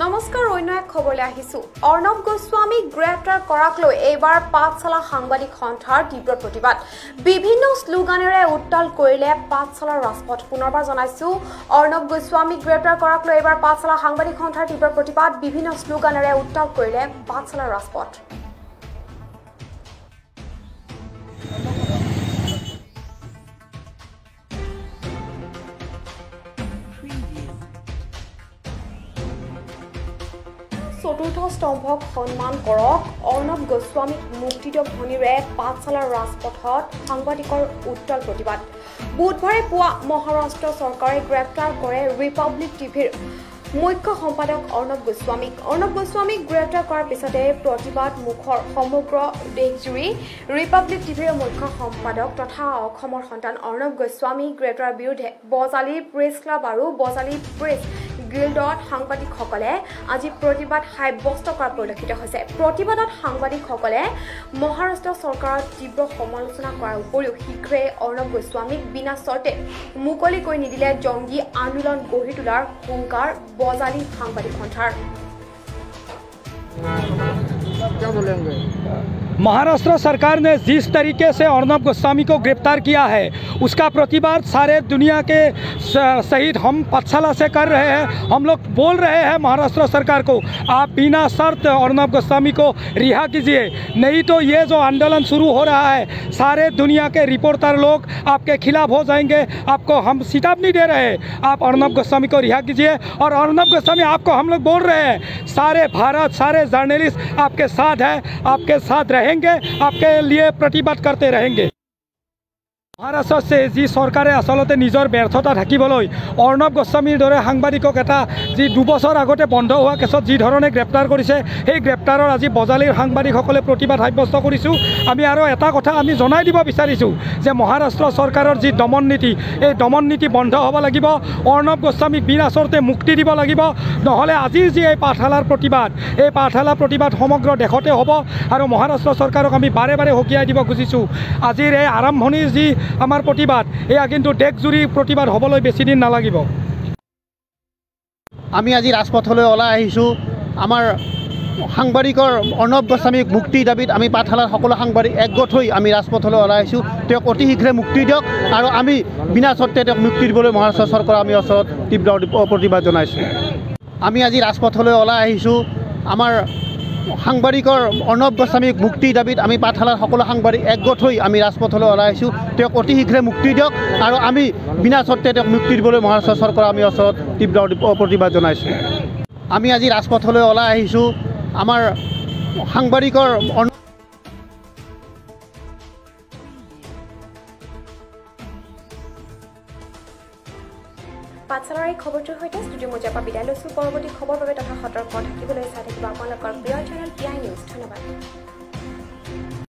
নমস্কাৰ অন্য এক খবৰলৈ আহিছো অৰ্ণৱ গোস্বামীক গ্ৰেপ্তাৰ কৰাক লৈ এইবাৰ পাঠশালা সাংবাদিক সন্থাৰ তীব্ৰ প্ৰতিবাদ বিভিন্ন স্লোগানেৰে উত্তাল কৰিলে পাঠশালাৰ ৰাজপথ পুনৰবাৰ জনাইছো অৰ্ণৱ গোস্বামীক গ্ৰেপ্তাৰ কৰাক লৈ এইবাৰ পাঠশালা সাংবাদিক সন্থাৰ তীব্ৰ প্ৰতিবাদ বিভিন্ন স্লোগানেৰে উত্তাল কৰিলে পাঠশালাৰ ৰাজপথ চতুৰ্থ স্তম্ভক সন্মান কৰক অৰ্ণৱ গোস্বামীক মুক্তি দিয়ক ধ্বনিৰে পাঠশালাৰ ৰাজপথত সাংবাদিকৰ উত্তাল প্ৰতিবাদ বুধবাৰে পুৱা মহাৰাষ্ট্ৰ চৰকাৰে গ্ৰেপ্তাৰ কৰে ৰিপাব্লিক টিভিৰ মুখ্য সম্পাদক অৰ্ণৱ গোস্বামীক গ্ৰেপ্তাৰ কৰাৰ পিছতে প্ৰতিবাদ মুখৰ সমগ্ৰ দেশজুৰি ৰিপাব্লিক টিভিৰ মুখ্য সম্পাদক তথা অসমৰ সন্তান অৰ্ণৱ গোস্বামী গ্ৰেপ্তাৰৰ বিৰুদ্ধে বজালী প্ৰেছ ক্লাব আৰু বজালী প্ৰেছ গিল্ডত সাংবাদিকসকলে আজি প্ৰতিবাদ সাব্যস্ত কৰা পৰিলক্ষিত হৈছে প্ৰতিবাদত সাংবাদিকসকলে মহাৰাষ্ট্ৰ চৰকাৰৰ তীব্ৰ সমালোচনা কৰাৰ উপৰিও শীঘ্ৰে অৰ্ণৱ গোস্বামীক বিনা চৰ্তে মুকলি কৰি নিদিলে জংগী আন্দোলন গঢ়ি তোলাৰ হুংকাৰ বজালী সাংবাদিক সন্থাৰ महाराष्ट्र सरकार ने जिस तरीके से अर्णव गोस्वामी को गिरफ्तार किया है उसका प्रतिवाद सारे दुनिया के शहीद हम पाठशाला से कर रहे हैं। हम लोग बोल रहे हैं महाराष्ट्र सरकार को आप बिना शर्त अर्णव गोस्वामी को रिहा कीजिए, नहीं तो ये जो आंदोलन शुरू हो रहा है सारे दुनिया के रिपोर्टर लोग आपके खिलाफ हो जाएंगे। आपको हम चेतावनी दे रहे हैं, आप अर्णव गोस्वामी को रिहा कीजिए। और अर्णव गोस्वामी आपको हम लोग बोल रहे हैं सारे भारत सारे जर्नलिस्ट आपके साथ है, आपके साथ रहेंगे, आपके लिए प्रतिबाद करते रहेंगे। महाराष्ट्र से जी सरकारे आसलते निजर व्यर्थता ढाकिবলৈ অৰ্ণৱ গোস্বামীৰ দৰে সাংবাদিকক এটা যি 2 বছৰ আগতে বন্ধ হোৱা কেছত যি ধৰণে গ্ৰেপ্তাৰ কৰিছে সেই গ্ৰেপ্তাৰৰ আজি বজালীৰ সাংবাদিকসকলে প্ৰতিবাদ সাব্যস্ত কৰিছোঁ। আমি আৰু এটা কথা আমি জনাই দিব বিচাৰিছোঁ যে মহাৰাষ্ট্ৰ চৰকাৰৰ যি দমন নীতি এই দমন নীতি বন্ধ হ'ব লাগিব। অৰ্ণৱ গোস্বামীক বিনা চৰ্তে মুক্তি দিব লাগিব, নহ'লে আজিৰ যি এই পাঠশালাৰ প্ৰতিবাদ এই পাঠশালা প্ৰতিবাদ সমগ্ৰ দেশতে হ'ব। আৰু মহাৰাষ্ট্ৰ চৰকাৰক আমি বাৰে বাৰে সকীয়াই দিব খুজিছোঁ আজিৰ এই আৰম্ভণিৰ যি আমাৰ প্ৰতিবাদ এয়া কিন্তু দেশজুৰি প্ৰতিবাদ হ'বলৈ বেছি দিন নালাগিব। আমি আজি ৰাজপথলৈ ওলাই আহিছোঁ আমাৰ সাংবাদিকৰ অৰ্ণৱ গোস্বামীক মুক্তিৰ দাবীত আমি পাঠশালাৰ সকলো সাংবাদিক একগোট হৈ আমি ৰাজপথলৈ ওলাই আহিছোঁ। তেওঁক অতি শীঘ্ৰে মুক্তি দিয়ক আৰু আমি বিনা চৰ্তে তেওঁক মুক্তি দিবলৈ মহাৰাষ্ট্ৰ চৰকাৰৰ আমি ওচৰত তীব্ৰ প্ৰতিবাদ জনাইছোঁ। আমি আজি ৰাজপথলৈ ওলাই আহিছোঁ আমাৰ সাংবাদিকৰ অৰ্ণৱ গোস্বামীক মুক্তিৰ দাবীত আমি পাঠশালাৰ সকলো সাংবাদিক একগোট হৈ আমি ৰাজপথলৈ ওলাই আহিছোঁ। তেওঁক অতি শীঘ্ৰে মুক্তি দিয়ক আৰু আমি বিনা চৰ্তে তেওঁক মুক্তি দিবলৈ মহাৰাষ্ট্ৰ চৰকাৰৰ আমি ওচৰত তীব্ৰ প্ৰতিবাদ জনাইছোঁ। আমি আজি ৰাজপথলৈ ওলাই আহিছোঁ আমাৰ সাংবাদিকৰ পাঠশালাৰ এই খবৰটোৰ সৈতে ষ্টুডিঅ' মজিয়াৰ পৰা বিদায় লৈছোঁ। পৰৱৰ্তী খবৰ বাবে তথা সতৰ্ক থাকিবলৈ চাই থাকিব আপোনালোকৰ প্ৰিয় চেনেল PI নিউজ। ধন্যবাদ।